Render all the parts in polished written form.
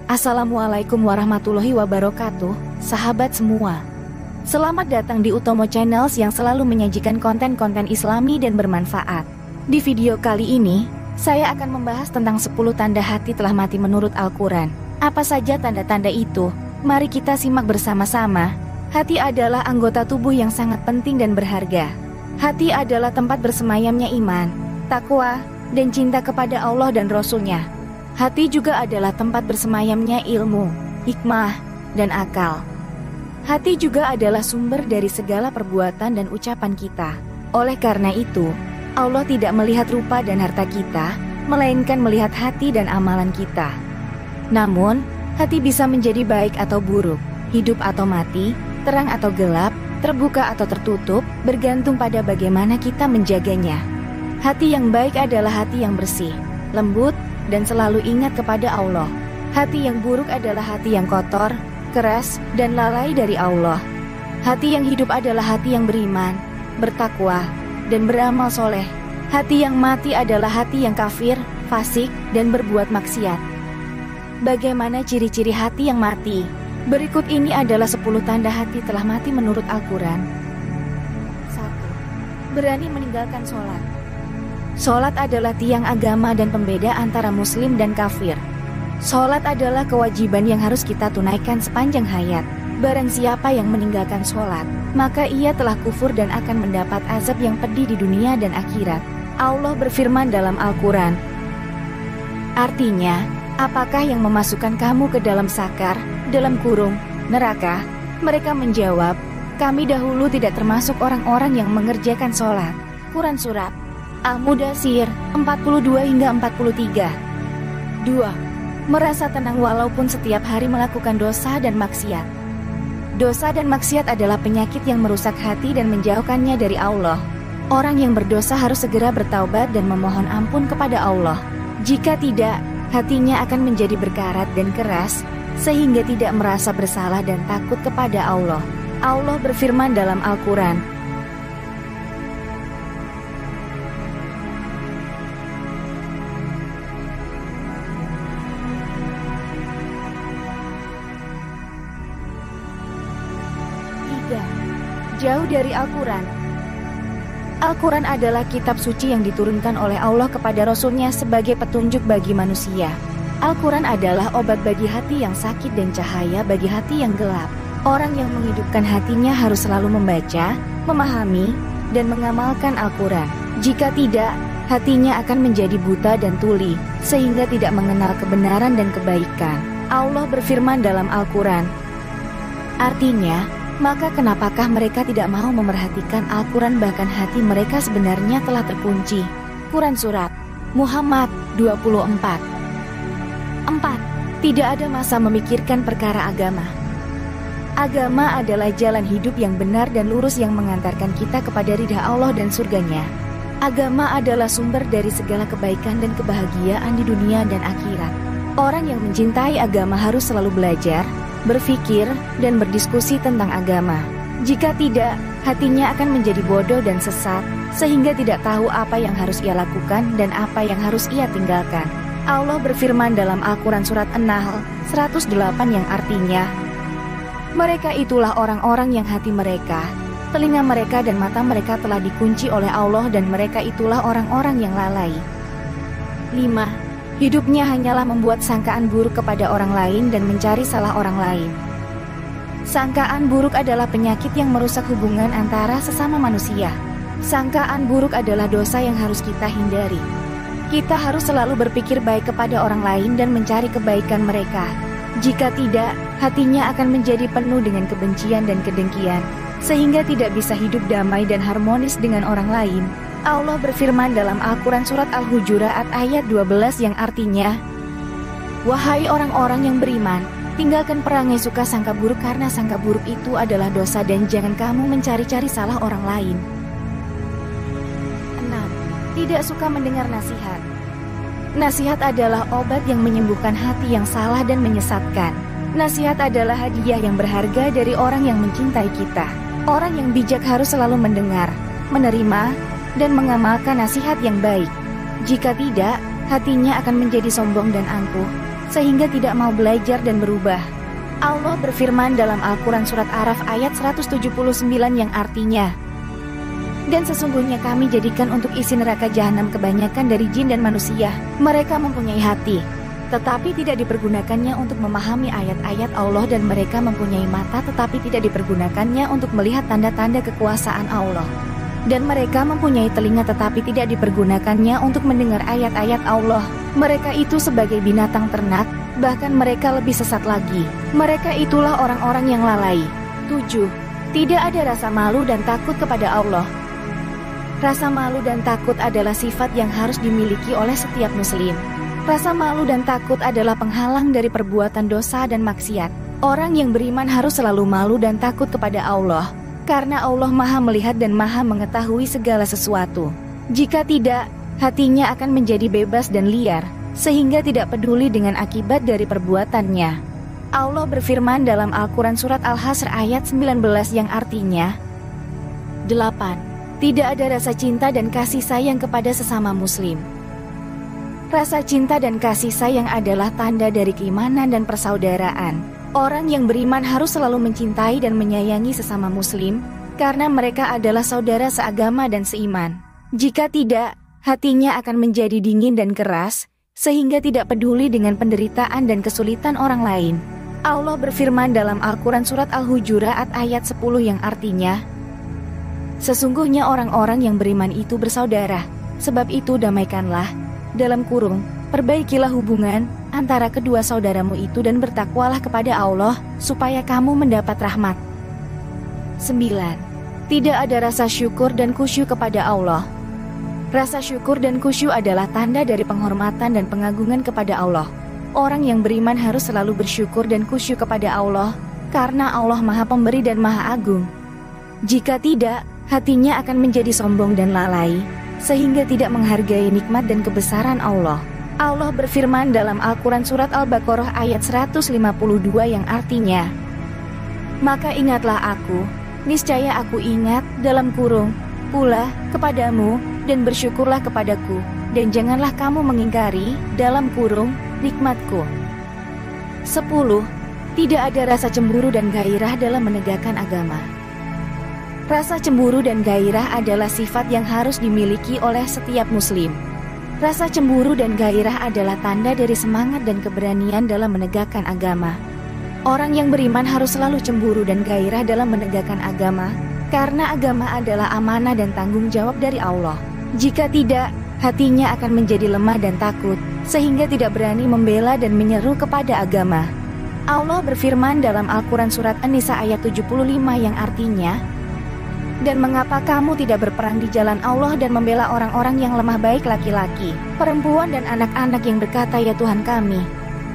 Assalamualaikum warahmatullahi wabarakatuh, sahabat semua. Selamat datang di Utomo Channels yang selalu menyajikan konten-konten islami dan bermanfaat. Di video kali ini, saya akan membahas tentang 10 tanda hati telah mati menurut Al-Quran. Apa saja tanda-tanda itu? Mari kita simak bersama-sama. Hati adalah anggota tubuh yang sangat penting dan berharga. Hati adalah tempat bersemayamnya iman, takwa, dan cinta kepada Allah dan Rasul-Nya. Hati juga adalah tempat bersemayamnya ilmu, hikmah, dan akal. Hati juga adalah sumber dari segala perbuatan dan ucapan kita. Oleh karena itu, Allah tidak melihat rupa dan harta kita, melainkan melihat hati dan amalan kita. Namun, hati bisa menjadi baik atau buruk, hidup atau mati, terang atau gelap, terbuka atau tertutup, bergantung pada bagaimana kita menjaganya. Hati yang baik adalah hati yang bersih, lembut, dan selalu ingat kepada Allah. Hati yang buruk adalah hati yang kotor, keras, dan lalai dari Allah. Hati yang hidup adalah hati yang beriman, bertakwa, dan beramal soleh. Hati yang mati adalah hati yang kafir, fasik, dan berbuat maksiat. Bagaimana ciri-ciri hati yang mati? Berikut ini adalah 10 tanda hati telah mati menurut Al-Quran. 1. Berani meninggalkan sholat. Sholat adalah tiang agama dan pembeda antara muslim dan kafir. Sholat adalah kewajiban yang harus kita tunaikan sepanjang hayat. Barang siapa yang meninggalkan sholat, maka ia telah kufur dan akan mendapat azab yang pedih di dunia dan akhirat. Allah berfirman dalam Al-Quran, artinya, apakah yang memasukkan kamu ke dalam sakar, dalam kurung, neraka? Mereka menjawab, kami dahulu tidak termasuk orang-orang yang mengerjakan sholat. Quran Surat Al-Mudathir 42-43. 2. Merasa tenang walaupun setiap hari melakukan dosa dan maksiat. Dosa dan maksiat adalah penyakit yang merusak hati dan menjauhkannya dari Allah. Orang yang berdosa harus segera bertaubat dan memohon ampun kepada Allah. Jika tidak, hatinya akan menjadi berkarat dan keras, sehingga tidak merasa bersalah dan takut kepada Allah. Allah berfirman dalam Al-Quran, jauh dari Al-Quran. Al-Quran adalah kitab suci yang diturunkan oleh Allah kepada Rasul-Nya sebagai petunjuk bagi manusia. Al-Quran adalah obat bagi hati yang sakit dan cahaya bagi hati yang gelap. Orang yang menghidupkan hatinya harus selalu membaca, memahami, dan mengamalkan Al-Quran. Jika tidak, hatinya akan menjadi buta dan tuli, sehingga tidak mengenal kebenaran dan kebaikan. Allah berfirman dalam Al-Quran, artinya, maka kenapakah mereka tidak mau memerhatikan Al-Quran bahkan hati mereka sebenarnya telah terkunci. Quran Surat Muhammad 24. 4. Tidak ada masa memikirkan perkara agama. Agama adalah jalan hidup yang benar dan lurus yang mengantarkan kita kepada ridha Allah dan surganya. Agama adalah sumber dari segala kebaikan dan kebahagiaan di dunia dan akhirat. Orang yang mencintai agama harus selalu belajar, berpikir, dan berdiskusi tentang agama. Jika tidak, hatinya akan menjadi bodoh dan sesat, sehingga tidak tahu apa yang harus ia lakukan dan apa yang harus ia tinggalkan. Allah berfirman dalam Al-Quran Surat An-Nahl 108 yang artinya, mereka itulah orang-orang yang hati mereka, telinga mereka dan mata mereka telah dikunci oleh Allah dan mereka itulah orang-orang yang lalai. 5. Hidupnya hanyalah membuat sangkaan buruk kepada orang lain dan mencari salah orang lain. Sangkaan buruk adalah penyakit yang merusak hubungan antara sesama manusia. Sangkaan buruk adalah dosa yang harus kita hindari. Kita harus selalu berpikir baik kepada orang lain dan mencari kebaikan mereka. Jika tidak, hatinya akan menjadi penuh dengan kebencian dan kedengkian, sehingga tidak bisa hidup damai dan harmonis dengan orang lain. Allah berfirman dalam Al-Quran Surat Al-Hujurat ayat 12 yang artinya, wahai orang-orang yang beriman, tinggalkan perangai suka sangka buruk karena sangka buruk itu adalah dosa dan jangan kamu mencari-cari salah orang lain. 6. Tidak suka mendengar nasihat. Nasihat adalah obat yang menyembuhkan hati yang salah dan menyesatkan. Nasihat adalah hadiah yang berharga dari orang yang mencintai kita. Orang yang bijak harus selalu mendengar, menerima, dan mengamalkan nasihat yang baik. Jika tidak, hatinya akan menjadi sombong dan angkuh, sehingga tidak mau belajar dan berubah. Allah berfirman dalam Al-Quran Surat Araf ayat 179 yang artinya, dan sesungguhnya kami jadikan untuk isi neraka jahanam kebanyakan dari jin dan manusia. Mereka mempunyai hati, tetapi tidak dipergunakannya untuk memahami ayat-ayat Allah, dan mereka mempunyai mata tetapi tidak dipergunakannya untuk melihat tanda-tanda kekuasaan Allah. Dan mereka mempunyai telinga tetapi tidak dipergunakannya untuk mendengar ayat-ayat Allah. Mereka itu sebagai binatang ternak, bahkan mereka lebih sesat lagi. Mereka itulah orang-orang yang lalai. 7. Tidak ada rasa malu dan takut kepada Allah. Rasa malu dan takut adalah sifat yang harus dimiliki oleh setiap muslim. Rasa malu dan takut adalah penghalang dari perbuatan dosa dan maksiat. Orang yang beriman harus selalu malu dan takut kepada Allah, karena Allah Maha melihat dan Maha mengetahui segala sesuatu. Jika tidak, hatinya akan menjadi bebas dan liar, sehingga tidak peduli dengan akibat dari perbuatannya. Allah berfirman dalam Al-Quran Surat Al-Hasr ayat 19 yang artinya, 8. Tidak ada rasa cinta dan kasih sayang kepada sesama muslim. Rasa cinta dan kasih sayang adalah tanda dari keimanan dan persaudaraan. Orang yang beriman harus selalu mencintai dan menyayangi sesama muslim, karena mereka adalah saudara seagama dan seiman. Jika tidak, hatinya akan menjadi dingin dan keras, sehingga tidak peduli dengan penderitaan dan kesulitan orang lain. Allah berfirman dalam Al-Quran Surat Al-Hujurat ayat 10 yang artinya, sesungguhnya orang-orang yang beriman itu bersaudara, sebab itu damaikanlah, dalam kurung, perbaikilah hubungan antara kedua saudaramu itu dan bertakwalah kepada Allah, supaya kamu mendapat rahmat. 9. Tidak ada rasa syukur dan khusyuk kepada Allah. Rasa syukur dan khusyuk adalah tanda dari penghormatan dan pengagungan kepada Allah. Orang yang beriman harus selalu bersyukur dan khusyuk kepada Allah, karena Allah Maha Pemberi dan Maha Agung. Jika tidak, hatinya akan menjadi sombong dan lalai, sehingga tidak menghargai nikmat dan kebesaran Allah. Allah berfirman dalam Al-Quran Surat Al-Baqarah ayat 152 yang artinya, maka ingatlah aku, niscaya aku ingat, dalam kurung, pula, kepadamu, dan bersyukurlah kepadaku, dan janganlah kamu mengingkari, dalam kurung, nikmatku. 10. Tidak ada rasa cemburu dan gairah dalam menegakkan agama. Rasa cemburu dan gairah adalah sifat yang harus dimiliki oleh setiap muslim. Rasa cemburu dan gairah adalah tanda dari semangat dan keberanian dalam menegakkan agama. Orang yang beriman harus selalu cemburu dan gairah dalam menegakkan agama, karena agama adalah amanah dan tanggung jawab dari Allah. Jika tidak, hatinya akan menjadi lemah dan takut, sehingga tidak berani membela dan menyeru kepada agama. Allah berfirman dalam Al-Quran Surat An-Nisa ayat 75 yang artinya, dan mengapa kamu tidak berperang di jalan Allah dan membela orang-orang yang lemah, baik laki-laki, perempuan dan anak-anak yang berkata, ya Tuhan kami,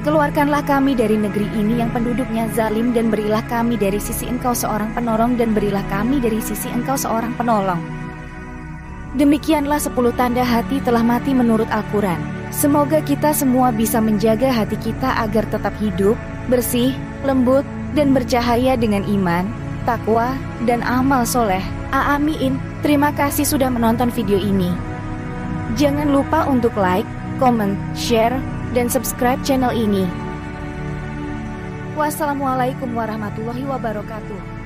keluarkanlah kami dari negeri ini yang penduduknya zalim, dan berilah kami dari sisi Engkau seorang penolong, dan berilah kami dari sisi Engkau seorang penolong. Demikianlah 10 tanda hati telah mati menurut Al-Quran. Semoga kita semua bisa menjaga hati kita agar tetap hidup, bersih, lembut, dan bercahaya dengan iman, takwa, dan amal soleh. Amin. Terima kasih sudah menonton video ini. Jangan lupa untuk like, comment, share, dan subscribe channel ini. Wassalamualaikum warahmatullahi wabarakatuh.